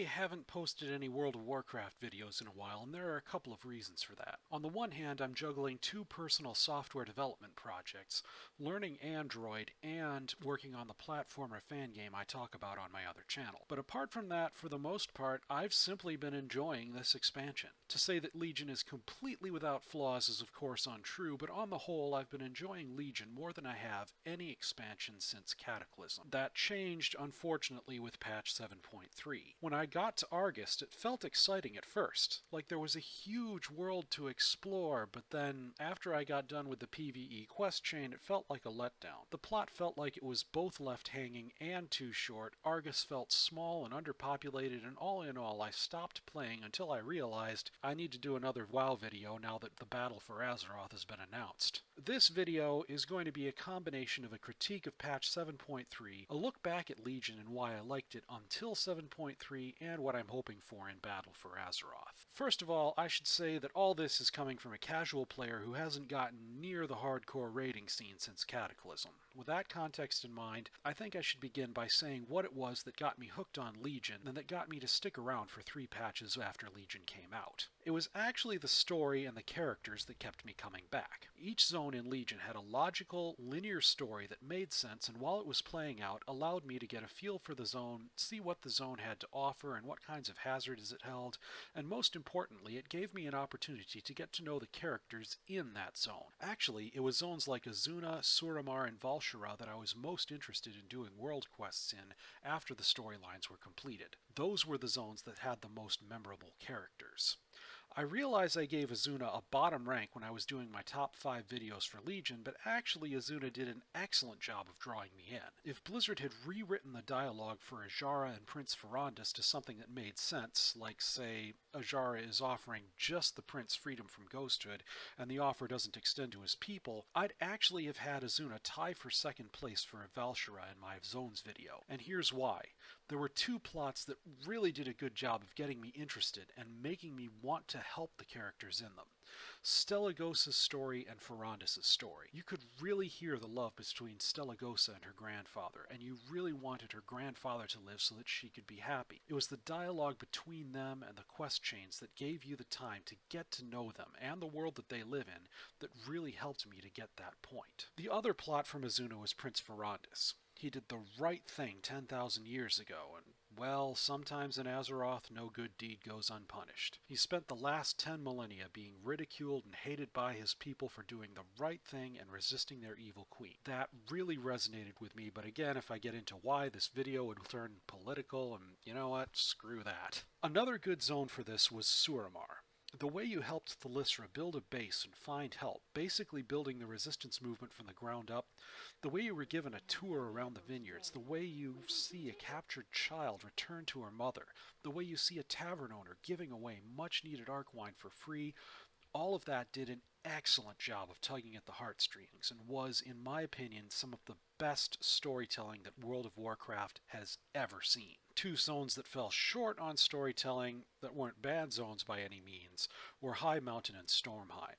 haven't posted any World of Warcraft videos in a while, and there are a couple of reasons for that. On the one hand, I'm juggling two personal software development projects, learning Android and working on the platformer fan game I talk about on my other channel. But apart from that, for the most part, I've simply been enjoying this expansion. To say that Legion is completely without flaws is of course untrue, but on the whole, I've been enjoying Legion more than I have any expansion since Cataclysm. That changed, unfortunately, with patch 7.3. When I got to Argus, it felt exciting at first, like there was a huge world to explore, but then, after I got done with the PvE quest chain, it felt like a letdown. The plot felt like it was both left hanging and too short, Argus felt small and underpopulated, and all in all, I stopped playing until I realized I need to do another WoW video now that the battle for Azeroth has been announced. This video is going to be a combination of a critique of patch 7.3, a look back at Legion and why I liked it until 7.3, and what I'm hoping for in Battle for Azeroth. First of all, I should say that all this is coming from a casual player who hasn't gotten near the hardcore raiding scene since Cataclysm. With that context in mind, I think I should begin by saying what it was that got me hooked on Legion and that got me to stick around for 3 patches after Legion came out. It was actually the story and the characters that kept me coming back. Each zone in Legion had a logical, linear story that made sense, and while it was playing out, allowed me to get a feel for the zone, see what the zone had to offer and what kinds of hazards it held, and most importantly, it gave me an opportunity to get to know the characters in that zone. Actually, it was zones like Aszuna, Suramar, and Val'Sharrah that I was most interested in doing world quests in after the storylines were completed. Those were the zones that had the most memorable characters. I realize I gave Aszuna a bottom rank when I was doing my top 5 videos for Legion, but actually Aszuna did an excellent job of drawing me in. If Blizzard had rewritten the dialogue for Aszarrah and Prince Ferondus to something that made sense, like say, Aszarrah is offering just the prince freedom from ghosthood, and the offer doesn't extend to his people, I'd actually have had Aszuna tie for second place for Val'Sharrah in my Zones video. And here's why. There were 2 plots that really did a good job of getting me interested and making me want to help the characters in them. Stellagosa's story and Ferondus' story. You could really hear the love between Stellagosa and her grandfather, and you really wanted her grandfather to live so that she could be happy. It was the dialogue between them and the quest chains that gave you the time to get to know them and the world that they live in that really helped me to get that point. The other plot from Aszuna was Prince Ferondus. He did the right thing 10,000 years ago, and, well, sometimes in Azeroth no good deed goes unpunished. He spent the last 10 millennia being ridiculed and hated by his people for doing the right thing and resisting their evil queen. That really resonated with me, but again, if I get into why, this video would turn political, and you know what, screw that. Another good zone for this was Suramar. The way you helped Thalysra build a base and find help, basically building the resistance movement from the ground up, the way you were given a tour around the vineyards, the way you see a captured child return to her mother, the way you see a tavern owner giving away much-needed arc wine for free, all of that did an excellent job of tugging at the heartstrings and was, in my opinion, some of the best storytelling that World of Warcraft has ever seen. 2 zones that fell short on storytelling, that weren't bad zones by any means, were High Mountain and Stormheim.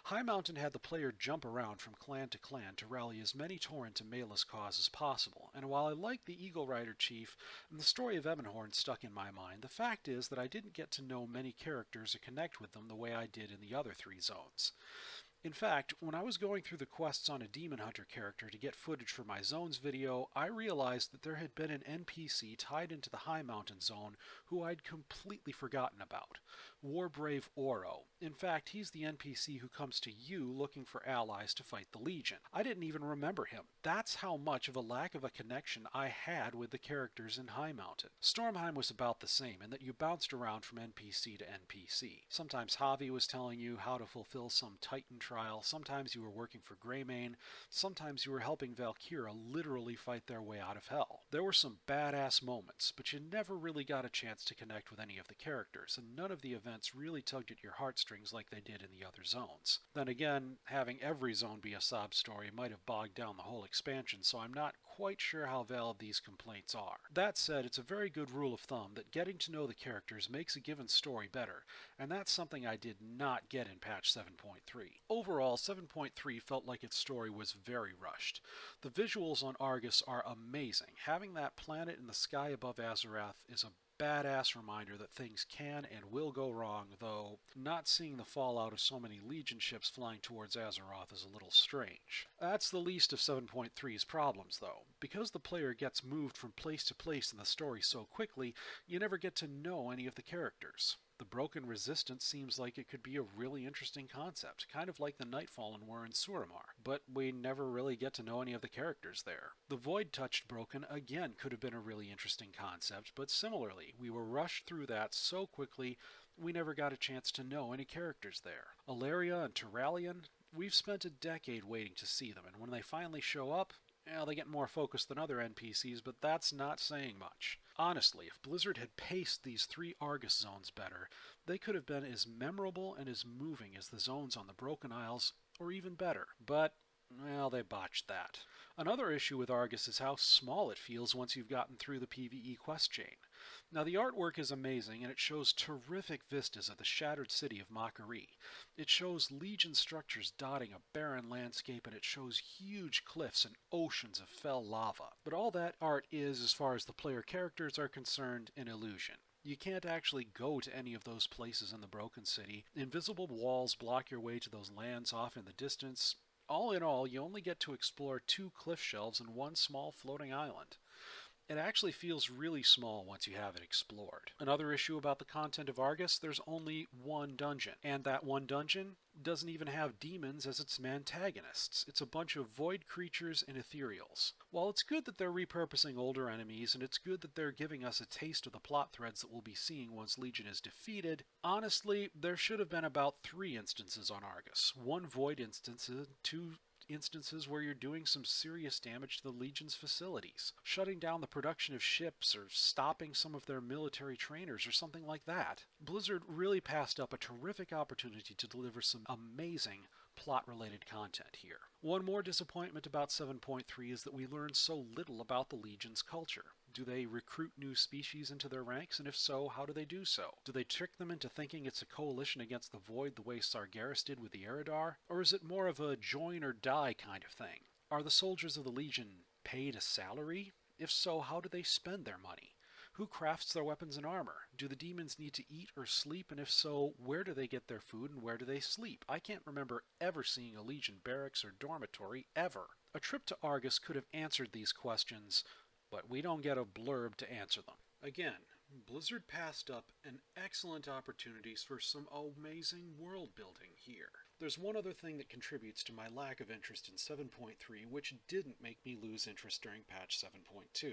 High Mountain had the player jump around from clan to clan to rally as many Tauren to Mela's cause as possible, and while I liked the Eagle Rider chief and the story of Ebonhorn stuck in my mind, the fact is that I didn't get to know many characters or connect with them the way I did in the other 3 zones. In fact, when I was going through the quests on a Demon Hunter character to get footage for my Zones video, I realized that there had been an NPC tied into the High Mountain zone who I'd completely forgotten about. Warbrave Oro. In fact, he's the NPC who comes to you looking for allies to fight the Legion. I didn't even remember him. That's how much of a lack of a connection I had with the characters in High Mountain. Stormheim was about the same in that you bounced around from NPC to NPC. Sometimes Javi was telling you how to fulfill some Titan trial, sometimes you were working for Greymane, sometimes you were helping Val'Kyra literally fight their way out of hell. There were some badass moments, but you never really got a chance to connect with any of the characters, and none of the events really tugged at your heartstrings like they did in the other zones. Then again, having every zone be a sob story might have bogged down the whole expansion, so I'm not quite sure how valid these complaints are. That said, it's a very good rule of thumb that getting to know the characters makes a given story better, and that's something I did not get in patch 7.3. Overall, 7.3 felt like its story was very rushed. The visuals on Argus are amazing. Having that planet in the sky above Azeroth is a badass reminder that things can and will go wrong, though not seeing the fallout of so many Legion ships flying towards Azeroth is a little strange. That's the least of 7.3's problems, though. Because the player gets moved from place to place in the story so quickly, you never get to know any of the characters. The Broken Resistance seems like it could be a really interesting concept, kind of like the Nightfallen were in Suramar, but we never really get to know any of the characters there. The Void-Touched Broken, again, could have been a really interesting concept, but similarly, we were rushed through that so quickly, we never got a chance to know any characters there. Alaria and Turalian, we've spent a decade waiting to see them, and when they finally show up, they get more focus than other NPCs, but that's not saying much. Honestly, if Blizzard had paced these 3 Argus zones better, they could have been as memorable and as moving as the zones on the Broken Isles, or even better. But, they botched that. Another issue with Argus is how small it feels once you've gotten through the PvE quest chain. Now, the artwork is amazing, and it shows terrific vistas of the shattered city of Makari. It shows Legion structures dotting a barren landscape, and it shows huge cliffs and oceans of fell lava. But all that art is, as far as the player characters are concerned, an illusion. You can't actually go to any of those places in the Broken City. Invisible walls block your way to those lands off in the distance. All in all, you only get to explore 2 cliff shelves and 1 small floating island. It actually feels really small once you have it explored. Another issue about the content of Argus, there's only 1 dungeon, and that 1 dungeon doesn't even have demons as its antagonists. It's a bunch of void creatures and ethereals. While it's good that they're repurposing older enemies, and it's good that they're giving us a taste of the plot threads that we'll be seeing once Legion is defeated, honestly, there should have been about 3 instances on Argus. 1 void instance, 2 instances where you're doing some serious damage to the Legion's facilities, shutting down the production of ships or stopping some of their military trainers or something like that. Blizzard really passed up a terrific opportunity to deliver some amazing plot-related content here. One more disappointment about 7.3 is that we learned so little about the Legion's culture. Do they recruit new species into their ranks, and if so, how do they do so? Do they trick them into thinking it's a coalition against the Void the way Sargeras did with the Eridar? Or is it more of a join or die kind of thing? Are the soldiers of the Legion paid a salary? If so, how do they spend their money? Who crafts their weapons and armor? Do the demons need to eat or sleep, and if so, where do they get their food and where do they sleep? I can't remember ever seeing a Legion barracks or dormitory, ever. A trip to Argus could have answered these questions, but we don't get a blurb to answer them. Again, Blizzard passed up an excellent opportunities for some amazing world building here. There's one other thing that contributes to my lack of interest in 7.3, which didn't make me lose interest during patch 7.2.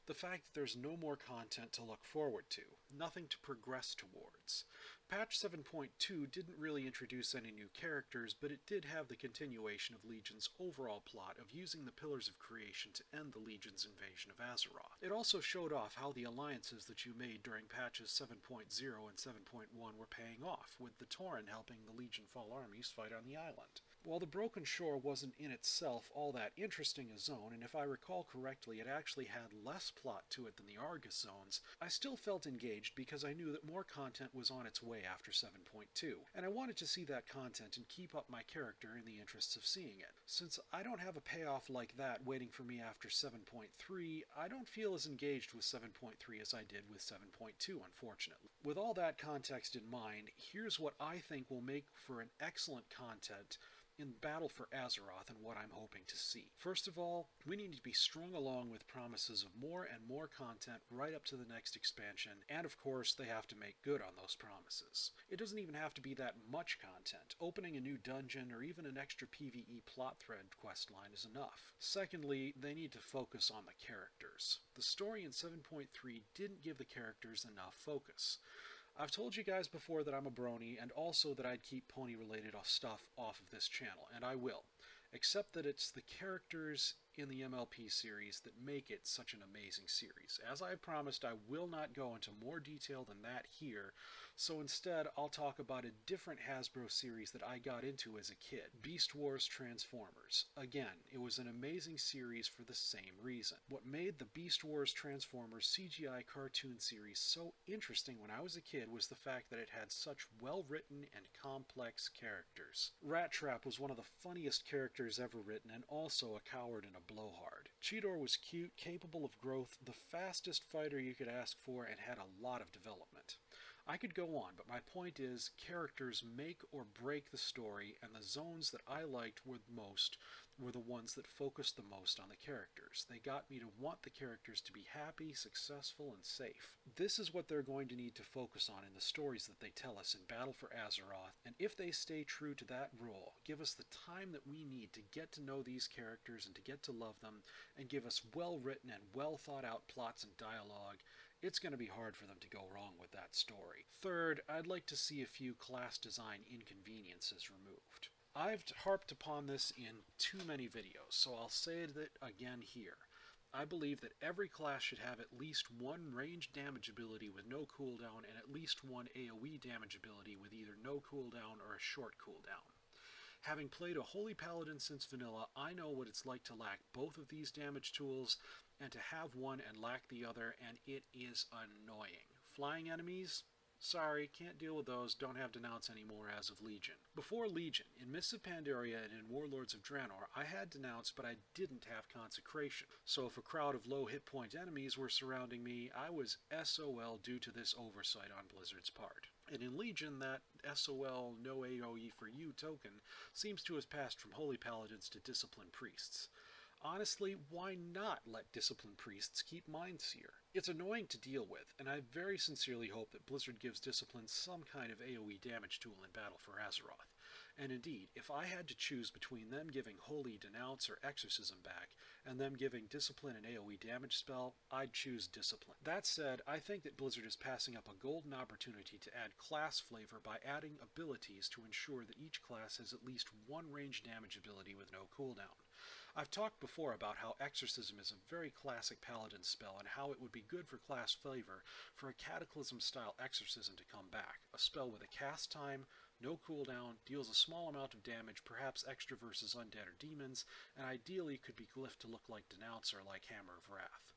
The fact that there's no more content to look forward to, nothing to progress towards. Patch 7.2 didn't really introduce any new characters, but it did have the continuation of Legion's overall plot of using the Pillars of Creation to end the Legion's invasion of Azeroth. It also showed off how the alliances that you made during patches 7.0 and 7.1 were paying off, with the Tauren helping the Legion Fall armies fight on the island. While the Broken Shore wasn't in itself all that interesting a zone, and if I recall correctly it actually had less plot to it than the Argus zones, I still felt engaged because I knew that more content was on its way after 7.2, and I wanted to see that content and keep up my character in the interests of seeing it. Since I don't have a payoff like that waiting for me after 7.3, I don't feel as engaged with 7.3 as I did with 7.2, unfortunately. With all that context in mind, here's what I think will make for an excellent content in Battle for Azeroth and what I'm hoping to see. First of all, we need to be strung along with promises of more and more content right up to the next expansion, and of course they have to make good on those promises. It doesn't even have to be that much content. Opening a new dungeon or even an extra PvE plot thread questline is enough. Secondly, they need to focus on the characters. The story in 7.3 didn't give the characters enough focus. I've told you guys before that I'm a brony, and also that I'd keep pony-related stuff off of this channel, and I will. Except that it's the characters in the MLP series that make it such an amazing series. As I promised, I will not go into more detail than that here, so instead I'll talk about a different Hasbro series that I got into as a kid, Beast Wars Transformers. Again, it was an amazing series for the same reason. What made the Beast Wars Transformers CGI cartoon series so interesting when I was a kid was the fact that it had such well-written and complex characters. Rat Trap was one of the funniest characters ever written, and also a coward and a blowhard. Cheetor was cute, capable of growth, the fastest fighter you could ask for, and had a lot of development. I could go on, but my point is, characters make or break the story, and the zones that I liked most were the ones that focused the most on the characters. They got me to want the characters to be happy, successful, and safe. This is what they're going to need to focus on in the stories that they tell us in Battle for Azeroth, and if they stay true to that rule, give us the time that we need to get to know these characters and to get to love them, and give us well-written and well-thought-out plots and dialogue, it's going to be hard for them to go wrong with that story. Third, I'd like to see a few class design inconveniences removed. I've harped upon this in too many videos, so I'll say it again here. I believe that every class should have at least one ranged damage ability with no cooldown and at least one AoE damage ability with either no cooldown or a short cooldown. Having played a Holy Paladin since vanilla, I know what it's like to lack both of these damage tools and to have one and lack the other, and it is annoying. Flying enemies? Sorry, can't deal with those, don't have Denounce anymore as of Legion. Before Legion, in Mists of Pandaria and in Warlords of Draenor, I had Denounce, but I didn't have Consecration. So if a crowd of low hit point enemies were surrounding me, I was SOL due to this oversight on Blizzard's part. And in Legion, that SOL no AoE for you token seems to have passed from Holy Paladins to Disciplined Priests. Honestly, why not let Disciplined Priests keep Mindseer? It's annoying to deal with, and I very sincerely hope that Blizzard gives Discipline some kind of AoE damage tool in Battle for Azeroth. And indeed, if I had to choose between them giving Holy, Denounce, or Exorcism back, and them giving Discipline and AoE damage spell, I'd choose Discipline. That said, I think that Blizzard is passing up a golden opportunity to add class flavor by adding abilities to ensure that each class has at least one ranged damage ability with no cooldown. I've talked before about how Exorcism is a very classic Paladin spell and how it would be good for class flavor for a Cataclysm-style Exorcism to come back. A spell with a cast time, no cooldown, deals a small amount of damage, perhaps extra versus undead or demons, and ideally could be glyphed to look like Denounce or like Hammer of Wrath.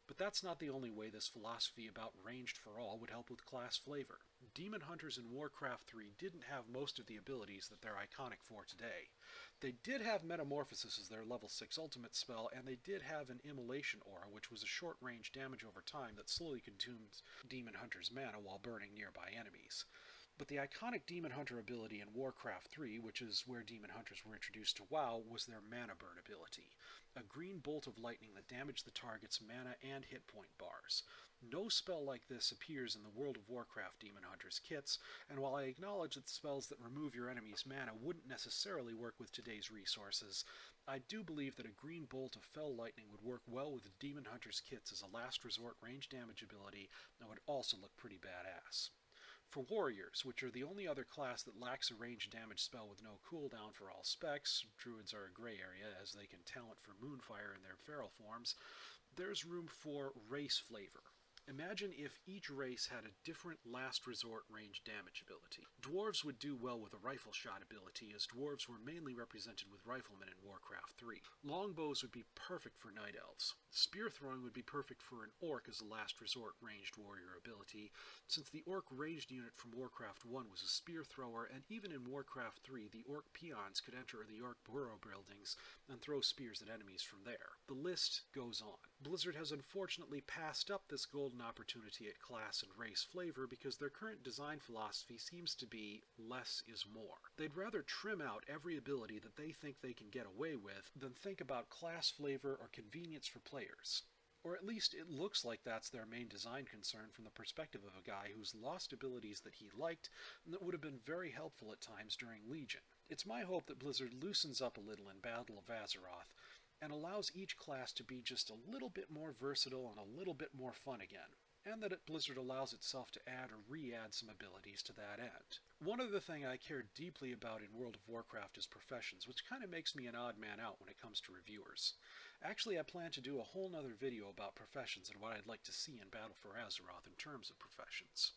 But that's not the only way this philosophy about ranged for all would help with class flavor. Demon Hunters in Warcraft 3 didn't have most of the abilities that they're iconic for today. They did have Metamorphosis as their level 6 ultimate spell, and they did have an Immolation Aura, which was a short-range damage over time that slowly consumes Demon Hunter's mana while burning nearby enemies. But the iconic Demon Hunter ability in Warcraft 3, which is where Demon Hunters were introduced to WoW, was their Mana Burn ability, a green bolt of lightning that damaged the target's mana and hit point bars. No spell like this appears in the World of Warcraft Demon Hunters kits, and while I acknowledge that spells that remove your enemy's mana wouldn't necessarily work with today's resources, I do believe that a green bolt of fell lightning would work well with the Demon Hunters kits as a last resort range damage ability and would also look pretty badass. For Warriors, which are the only other class that lacks a ranged damage spell with no cooldown for all specs, Druids are a gray area as they can talent for Moonfire in their feral forms, there's room for race flavor. Imagine if each race had a different last resort ranged damage ability. Dwarves would do well with a rifle shot ability, as dwarves were mainly represented with riflemen in Warcraft 3. Longbows would be perfect for night elves. Spear throwing would be perfect for an orc as a last resort ranged warrior ability, since the orc ranged unit from Warcraft 1 was a spear thrower, and even in Warcraft 3 the orc peons could enter the orc burrow buildings and throw spears at enemies from there. The list goes on. Blizzard has unfortunately passed up this golden opportunity at class and race flavor because their current design philosophy seems to be less is more. They'd rather trim out every ability that they think they can get away with than think about class flavor or convenience for players. Or at least it looks like that's their main design concern from the perspective of a guy who's lost abilities that he liked and that would have been very helpful at times during Legion. It's my hope that Blizzard loosens up a little in Battle of Azeroth and allows each class to be just a little bit more versatile and a little bit more fun again, and that Blizzard allows itself to add or re-add some abilities to that end. One other thing I care deeply about in World of Warcraft is professions, which kind of makes me an odd man out when it comes to reviewers. Actually, I plan to do a whole nother video about professions and what I'd like to see in Battle for Azeroth in terms of professions.